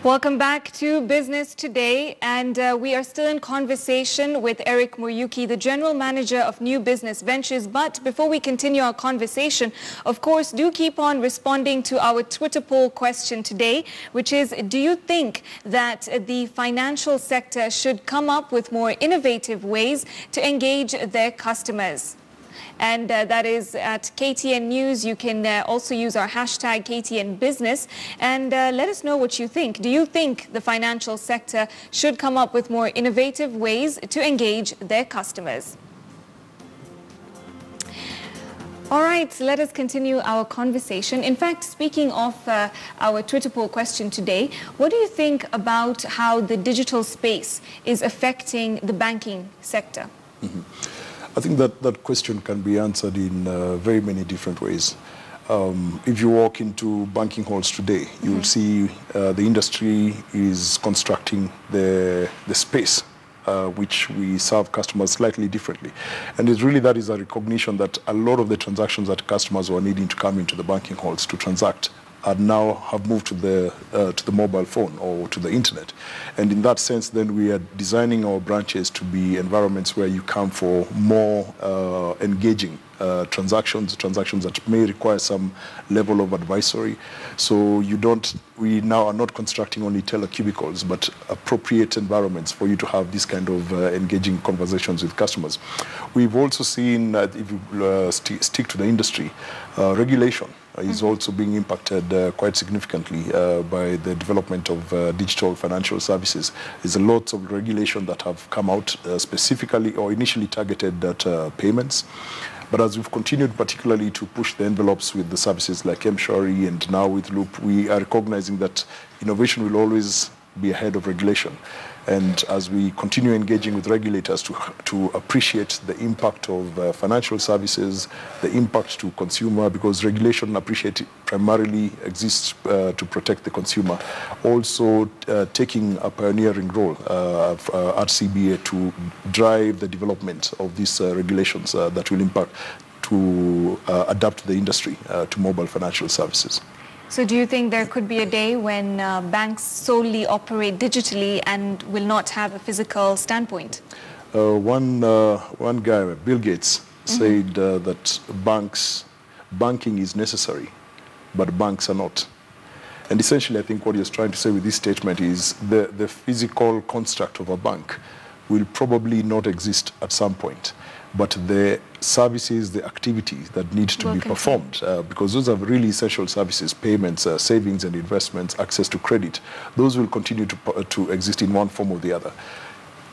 Welcome back to Business Today, and we are still in conversation with Eric Muriuki, the General Manager of New Business Ventures. But before we continue our conversation, of course, do keep on responding to our Twitter poll question today, which is, do you think that the financial sector should come up with more innovative ways to engage their customers? And that is at KTN News. You can also use our hashtag KTN Business and let us know what you think. Do you think the financial sector should come up with more innovative ways to engage their customers? All right, let us continue our conversation. In fact, speaking of our Twitter poll question today, what do you think about how the digital space is affecting the banking sector? Mm-hmm. I think that question can be answered in very many different ways. If you walk into banking halls today, you'll see the industry is constructing the space which we serve customers slightly differently. And it's really that is a recognition that a lot of the transactions that customers were needing to come into the banking halls to transact now have moved to the mobile phone or to the internet. And in that sense, then we are designing our branches to be environments where you come for more engaging transactions that may require some level of advisory. So we now are not constructing only telecubicles, but appropriate environments for you to have this kind of engaging conversations with customers. We've also seen, if you stick to the industry, regulation is also being impacted quite significantly by the development of digital financial services. There's a lot of regulation that have come out specifically or initially targeted at payments. But as we've continued particularly to push the envelopes with the services like M-Shwari and now with Loop, we are recognizing that innovation will always be ahead of regulation. And as we continue engaging with regulators to appreciate the impact of financial services, the impact to consumer, because regulation primarily exists to protect the consumer. Also taking a pioneering role at CBA to drive the development of these regulations that will impact to adapt the industry to mobile financial services. So do you think there could be a day when banks solely operate digitally and will not have a physical standpoint? One guy, Bill Gates, said that banking is necessary, but banks are not. And essentially, I think what he's trying to say with this statement is the physical construct of a bank will probably not exist at some point. But the services, the activities that need to be performed, because those are really essential services, payments, savings and investments, access to credit, those will continue to exist in one form or the other.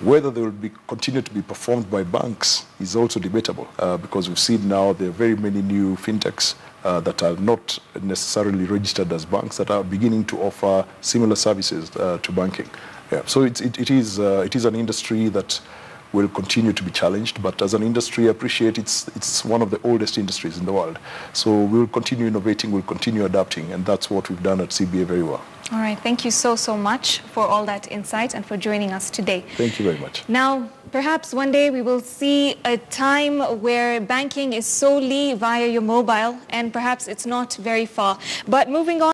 Whether they will continue to be performed by banks is also debatable, because we've seen now there are very many new fintechs that are not necessarily registered as banks that are beginning to offer similar services to banking. Yeah. So it is an industry that will continue to be challenged, but as an industry, I appreciate it's one of the oldest industries in the world. So we'll continue innovating, we'll continue adapting, and that's what we've done at CBA very well. All right, thank you so much for all that insight and for joining us today. Thank you very much. Now, perhaps one day we will see a time where banking is solely via your mobile, and perhaps it's not very far. But moving on.